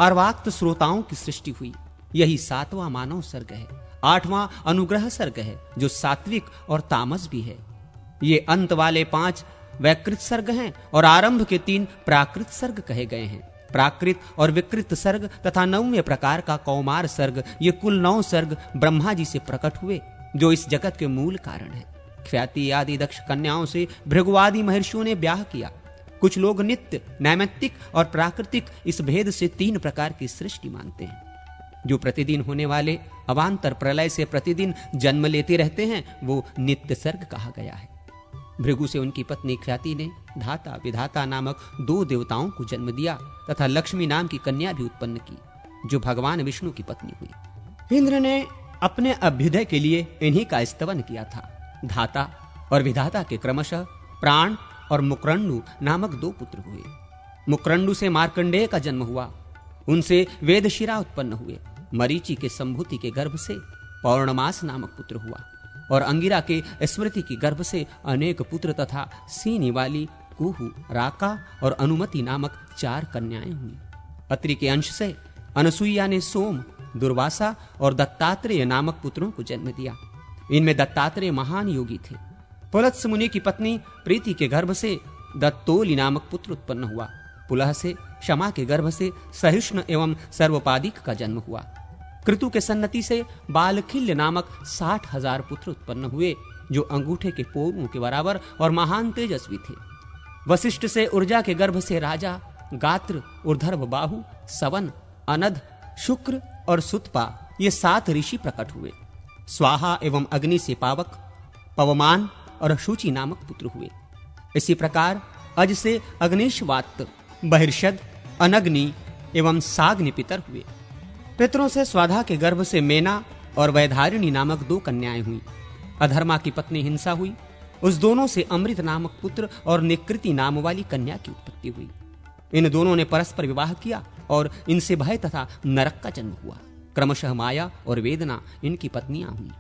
अर्वाक्त श्रोताओं की सृष्टि हुई। यही 7वां मानव सर्ग है। 8वां अनुग्रह सर्ग है जो सात्विक और तामस भी है। ये अंत वाले 5 वैकृत सर्ग हैं और आरंभ के 3 प्राकृत सर्ग कहे गए हैं। प्राकृत और विकृत सर्ग तथा 9वें प्रकार का कौमार सर्ग, ये कुल 9 सर्ग ब्रह्मा जी से प्रकट हुए जो इस जगत के मूल कारण है। ख्याति आदि दक्ष कन्याओं से भृगुआदि महर्षियों ने ब्याह किया। कुछ लोग नित्य, नैमित्तिक और प्राकृतिक इस भेद से 3 प्रकार की सृष्टि मानते हैं। जो प्रतिदिन होने वाले अवान्तर प्रलय से प्रतिदिन जन्म लेते रहते हैं वो नित्य सर्ग कहा गया है। भृगु से उनकी पत्नी ख्याति ने धाता विधाता नामक 2 देवताओं को जन्म दिया तथा लक्ष्मी नाम की कन्या भी उत्पन्न की जो भगवान विष्णु की पत्नी हुई। इंद्र ने अपने अभ्युदय के लिए इन्हीं का स्तवन किया था। धाता और विधाता के क्रमशः प्राण और मुकरंडु नामक 2 पुत्र हुए। मुकरंडु से मार्कंडेय का जन्म हुआ, उनसे वेदशिरा उत्पन्न हुए। मरीचि के संभूति के गर्भ से पौर्णमास नामक पुत्र हुआ और अंगिरा के स्मृति की गर्भ से अनेक पुत्र तथा सीनी वाली कुहु, राका और अनुमति नामक 4 कन्याएं हुई। अत्रि के अंश से अनसुईया ने सोम, दुर्वासा और दत्तात्रेय नामक पुत्रों को जन्म दिया। इनमें दत्तात्रेय महान योगी थे। पुलत्स मुनि की पत्नी प्रीति के गर्भ से दत्तोली नामक पुत्र उत्पन्न हुआ। पुलह से क्षमा के गर्भ से सहिष्णु एवं सर्वपादिक का जन्म हुआ। कृतु के सन्नति से बालखिल्य नामक 60,000 पुत्र उत्पन्न हुए जो अंगूठे के पोरों के बराबर और महान तेजस्वी थे। वशिष्ठ से ऊर्जा के गर्भ से राजा, गात्र, ऊर्ध्व बाहु, सवन, अनध, शुक्र और सुतपा ये 7 ऋषि प्रकट हुए। स्वाहा एवं अग्नि से पावक, पवमान और शुचि नामक पुत्र हुए। इसी प्रकार अज से अग्निश्वात, बहिर्षद, अनग्नि एवं साग्नि पितर हुए। पितरों से स्वाधा के गर्भ से मेना और वैधारिणी नामक 2 कन्याएं हुई। अधर्मा की पत्नी हिंसा हुई, उस दोनों से अमृत नामक पुत्र और निकृति नाम वाली कन्या की उत्पत्ति हुई। इन दोनों ने परस्पर विवाह किया और इनसे भय तथा नरक का जन्म हुआ। क्रमशः माया और वेदना इनकी पत्नियां हुई।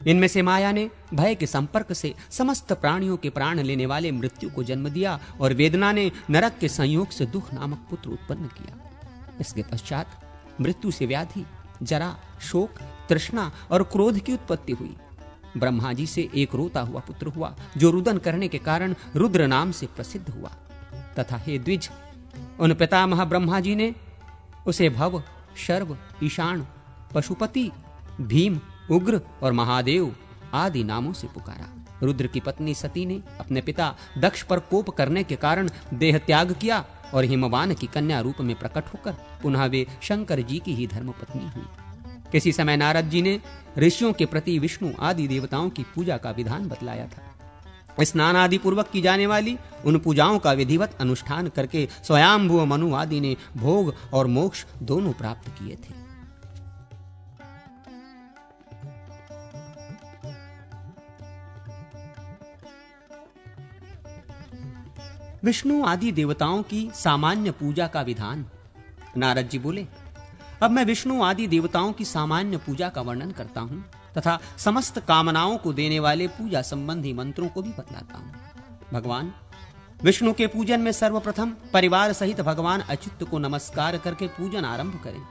इनमें से माया ने भय के संपर्क से समस्त प्राणियों के प्राण लेने वाले मृत्यु को जन्म दिया और वेदना ने नरक के संयोग से दुख नामक पुत्र उत्पन्न किया। इसके पश्चात मृत्यु से व्याधि, जरा, शोक, तृष्णा और क्रोध की उत्पत्ति हुई। ब्रह्मा जी से एक रोता हुआ पुत्र हुआ जो रुदन करने के कारण रुद्र नाम से प्रसिद्ध हुआ। तथा हे द्विज, उन पितामह ब्रह्मा जी ने उसे भव, शर्व, ईशान, पशुपति, भीम, उग्र और महादेव आदि नामों से पुकारा। रुद्र की पत्नी सती ने अपने पिता दक्ष पर कोप करने के कारण देह त्याग किया और हिमवान की कन्या रूप में प्रकट होकर पुनः वे शंकर जी की ही धर्मपत्नी हुई। किसी समय नारद जी ने ऋषियों के प्रति विष्णु आदि देवताओं की पूजा का विधान बतलाया था। स्नान आदि पूर्वक की जाने वाली उन पूजाओं का विधिवत अनुष्ठान करके स्वयंभुव मनु आदि ने भोग और मोक्ष दोनों प्राप्त किए थे। विष्णु आदि देवताओं की सामान्य पूजा का विधान। नारद जी बोले, अब मैं विष्णु आदि देवताओं की सामान्य पूजा का वर्णन करता हूं तथा समस्त कामनाओं को देने वाले पूजा संबंधी मंत्रों को भी बतलाता हूं। भगवान विष्णु के पूजन में सर्वप्रथम परिवार सहित भगवान अच्युत को नमस्कार करके पूजन आरंभ करें।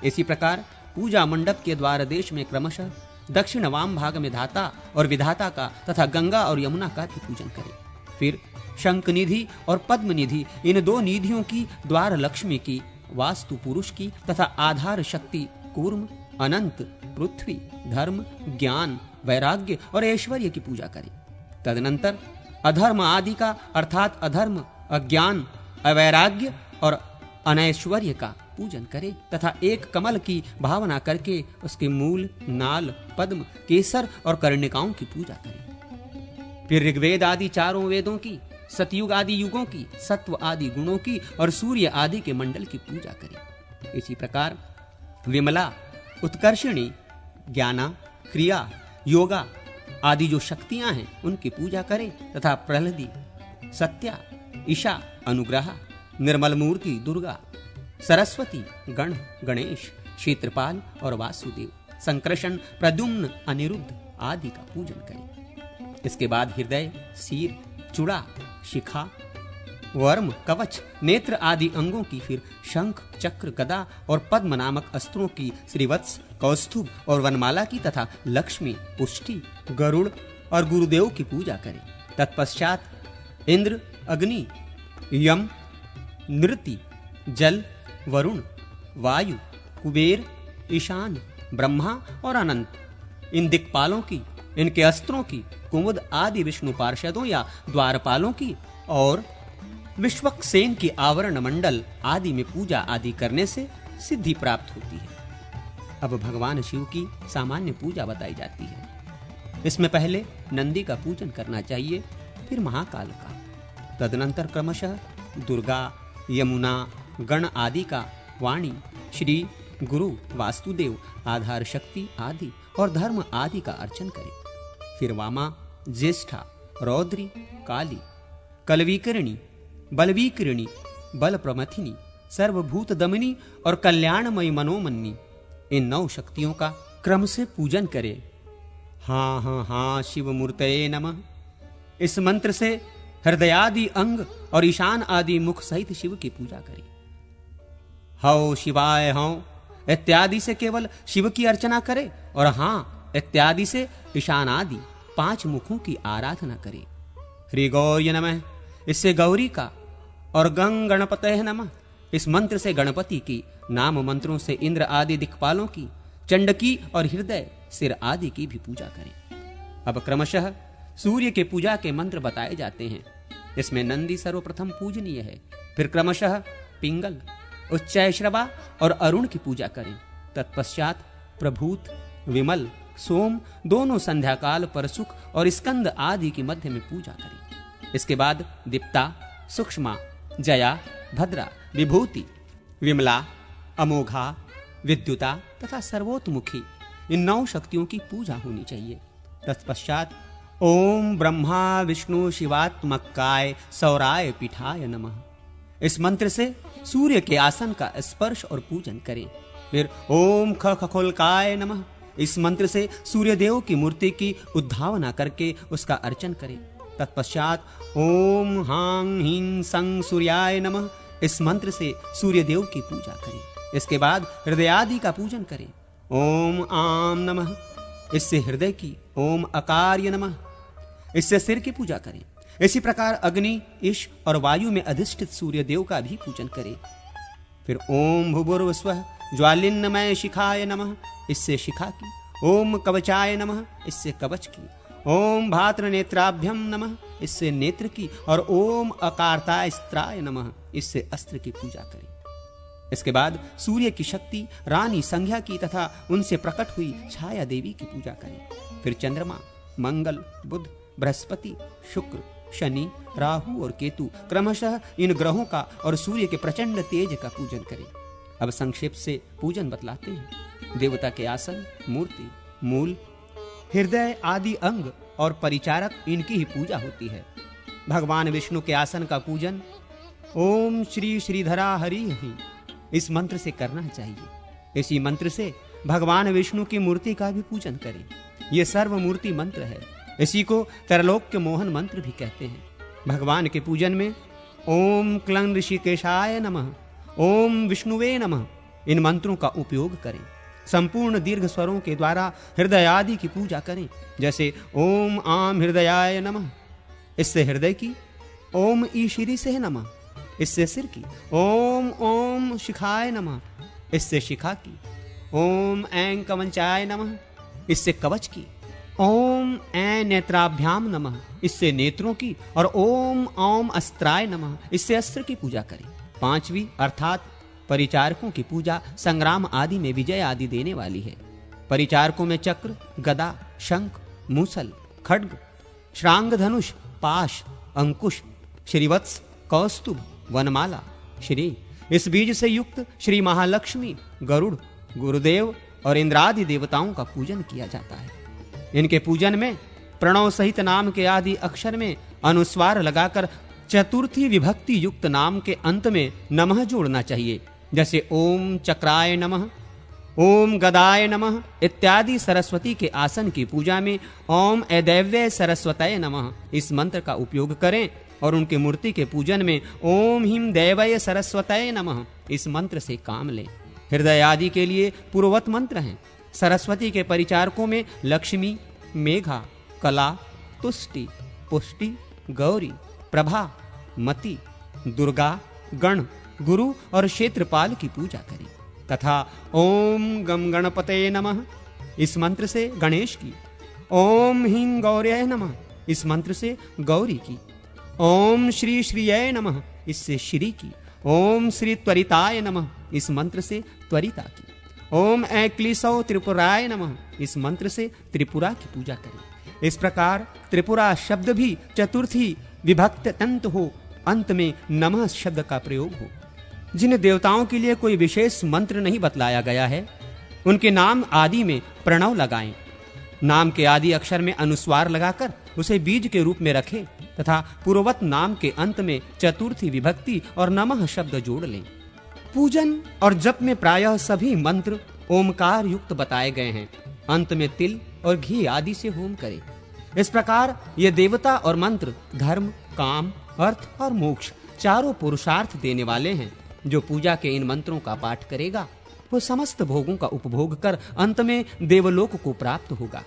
इसी प्रकार पूजा मंडप के द्वार देश में क्रमशः दक्षिण वाम भाग में धाता और विधाता का तथा गंगा और यमुना का भी पूजन करें। फिर शंख निधि और पद्म निधि इन 2 निधियों की, द्वार लक्ष्मी की, वास्तु पुरुष की तथा आधार शक्ति कूर्म, अनंत, पृथ्वी, धर्म, ज्ञान, वैराग्य और ऐश्वर्य की पूजा करें। तदनंतर अधर्म आदि का अर्थात अधर्म, अज्ञान, अवैराग्य और अनैश्वर्य का पूजन करें तथा एक कमल की भावना करके उसके मूल, नाल, पद्म, केसर और कर्णिकाओं की पूजा करें। फिर ऋग्वेद आदि 4 वेदों की, सतयुग आदि युगों की, सत्व आदि गुणों की और सूर्य आदि के मंडल की पूजा करें। इसी प्रकार विमला, उत्कर्षिणी, ज्ञाना, क्रिया, योगा आदि जो शक्तियां हैं उनकी पूजा करें तथा प्रहलदी, सत्या, ईशा, अनुग्रह, निर्मल मूर्ति दुर्गा, सरस्वती, गण, गणेश, क्षेत्रपाल और वासुदेव, संकर्षण, प्रद्युम्न, अनिरुद्ध आदि का पूजन करें। इसके बाद हृदय, सिर, चूड़ा, शिखा, वर्म, कवच, नेत्र आदि अंगों की, फिर शंख, चक्र, गदा और पद्म नामक अस्त्रों की, श्रीवत्स, कौस्तुभ और वनमाला की तथा लक्ष्मी, पुष्टि, गरुड़ और गुरुदेव की पूजा करें। तत्पश्चात इंद्र, अग्नि, यम, नृति, जल, वरुण, वायु, कुबेर, ईशान, ब्रह्मा और अनंत, इन दिक्पालों की, इनके अस्त्रों की, कुमुद आदि विष्णु पार्षदों या द्वारपालों की और विश्वक्सेन की आवरण मंडल आदि में पूजा आदि करने से सिद्धि प्राप्त होती है। अब भगवान शिव की सामान्य पूजा बताई जाती है। इसमें पहले नंदी का पूजन करना चाहिए, फिर महाकाल का, तदनंतर क्रमशः दुर्गा, यमुना, गण आदि का, वाणी, श्री, गुरु, वास्तुदेव, आधार शक्ति आदि और धर्म आदि का अर्चन करें। फिर वामा, ज्येष्ठा, रौद्री, काली, कलविकरणी, बलविकरणी, बल प्रमथिनी, सर्वभूत दमनी और कल्याणमयी मनोमन्नी, इन 9 शक्तियों का क्रम से पूजन करें। हाँ हाँ हाँ शिव मूर्तये नमः, इस मंत्र से हृदयादि अंग और ईशान आदि मुख सहित शिव की पूजा करें। हौ शिवाय हौ इत्यादि से केवल शिव की अर्चना करे और हाँ इत्यादि से ईशान आदि 5 मुखों की आराधना करे। ह्री गौर्य नमः, इससे गौरी का, और गंग गणपतये नमः, इस मंत्र से गणपति की, नाम मंत्रों से इंद्र आदि दिक्पालों की, चंडकी और हृदय, सिर आदि की भी पूजा करें। अब क्रमशः सूर्य के पूजा के मंत्र बताए जाते हैं। इसमें नंदी सर्वप्रथम पूजनीय है, फिर क्रमशः पिंगल, उच्चैश्रवा और अरुण की पूजा करें। तत्पश्चात प्रभूत, विमल, सोम दोनों संध्याकाल पर सुख और स्कंद आदि की मध्य में पूजा करें। इसके बाद दीप्ता, सूक्ष्मा, जया, भद्रा, विभूति, विमला, अमोघा, विद्युता तथा सर्वोतमुखी, इन 9 शक्तियों की पूजा होनी चाहिए। तत्पश्चात ओम ब्रह्मा विष्णु शिवात्मकाय सौराय पीठाय नमः, इस मंत्र से सूर्य के आसन का स्पर्श और पूजन करें। फिर ओम खखोलकाय नमः, इस मंत्र से सूर्य देव की मूर्ति की उद्धावना करके उसका अर्चन करें। तत्पश्चात ओम हां हीं संग सूर्याय नमः, इस मंत्र से सूर्य देव की पूजा करें। इसके बाद हृदय आदि का पूजन करें। ओम आम नमः, इससे हृदय की, ओम अकार्य नमः, इससे सिर की पूजा करें। इसी प्रकार अग्नि, ईश और वायु में अधिष्ठित सूर्य देव का भी पूजन करें। फिर ओम भूभुर्भुवस्वः ज्वालिन्नमय शिखाय नमः, इससे शिखा की। ओम कवचाय नमः, इससे कवच की। ओम भात्र नेत्राभ्यम नमः, इससे नेत्र की। और ओम अकार्तास्त्राय नमः, इससे अस्त्र की पूजा करें। इसके बाद सूर्य की शक्ति रानी संज्ञा की तथा उनसे प्रकट हुई छाया देवी की पूजा करें। फिर चंद्रमा, मंगल, बुध, बृहस्पति, शुक्र, शनि, राहु और केतु क्रमशः इन ग्रहों का और सूर्य के प्रचंड तेज का पूजन करें। अब संक्षेप से पूजन बतलाते हैं। देवता के आसन, मूर्ति, मूल, हृदय आदि अंग और परिचारक, इनकी ही पूजा होती है। भगवान विष्णु के आसन का पूजन ओम श्री श्रीधरा हरि ही, इस मंत्र से करना चाहिए। इसी मंत्र से भगवान विष्णु की मूर्ति का भी पूजन करें। यह सर्वमूर्ति मंत्र है। इसी को त्रैलोक्य मोहन मंत्र भी कहते हैं। भगवान के पूजन में ओम क्लं ऋषिकेशाय नमः, ओम विष्णुवे नमः, इन मंत्रों का उपयोग करें। संपूर्ण दीर्घ स्वरों के द्वारा हृदय आदि की पूजा करें। जैसे ओम आम हृदयाय नमः, इससे हृदय की। ओम ईशिरी से नमः, इससे सिर की। ओम ओम शिखाय नमः, इससे शिखा की। ओम ऐं कवचाय नमः, इससे कवच की। ओम ऐं नेत्राभ्याम नमः, इससे नेत्रों की। और ओम ओम अस्त्राय नमः, इससे अस्त्र की पूजा करें। 5वीं अर्थात परिचारकों की पूजा संग्राम आदि में विजय आदि देने वाली है। परिचारकों में चक्र, गदा, शंख, मूसल, खड्ग, श्रांग, धनुष, पाश, अंकुश, श्रीवत्स, कौस्तुभ, वनमाला, श्री, इस बीज से युक्त श्री महालक्ष्मी, गरुड़, गुरुदेव और इंद्रादि देवताओं का पूजन किया जाता है। इनके पूजन में प्रणव सहित नाम के आदि अक्षर में अनुस्वार लगाकर चतुर्थी विभक्ति युक्त नाम के अंत में नमः जोड़ना चाहिए। जैसे ओम चक्राय नमः, ओम गदाय नमः इत्यादि। सरस्वती के आसन की पूजा में ओम ऐदैव्य सरस्वतये नमः, इस मंत्र का उपयोग करें और उनकी मूर्ति के पूजन में ओम ह्रीं दैवय सरस्वतये नमः इस मंत्र से काम लें। हृदय आदि के लिए पूर्ववत मंत्र हैं। सरस्वती के परिचारकों में लक्ष्मी, मेघा, कला, तुष्टि, पुष्टि, गौरी, प्रभा, मति, दुर्गा, गण, गुरु और क्षेत्रपाल की पूजा करें तथा ओम गम गणपतये नमः इस मंत्र से गणेश की, ओम ह्रीं गौर्यै नमः इस मंत्र से गौरी की, ओम श्री श्रीयै नमः इससे श्री की, ओम श्री त्वरिताय नमः इस मंत्र से त्वरिता की, ओम ऐक्लीसौ त्रिपुराय नमः इस मंत्र से त्रिपुरा की पूजा करें। इस प्रकार त्रिपुरा शब्द भी चतुर्थी विभक्त तंत हो, अंत में नमः शब्द का प्रयोग हो। जिन देवताओं के लिए कोई विशेष मंत्र नहीं बतलाया गया है, उनके नाम आदि में प्रणव लगाएं। नाम के आदि अक्षर में अनुस्वार लगाकर उसे बीज के रूप में रखें तथा पूर्ववत नाम के अंत में चतुर्थी विभक्ति और नमः शब्द जोड़ लें। पूजन और जप में प्रायः सभी मंत्र ओमकार युक्त बताए गए हैं। अंत में तिल और घी आदि से होम करें। इस प्रकार ये देवता और मंत्र धर्म, काम, अर्थ और मोक्ष चारों पुरुषार्थ देने वाले हैं। जो पूजा के इन मंत्रों का पाठ करेगा वो समस्त भोगों का उपभोग कर अंत में देवलोक को प्राप्त होगा।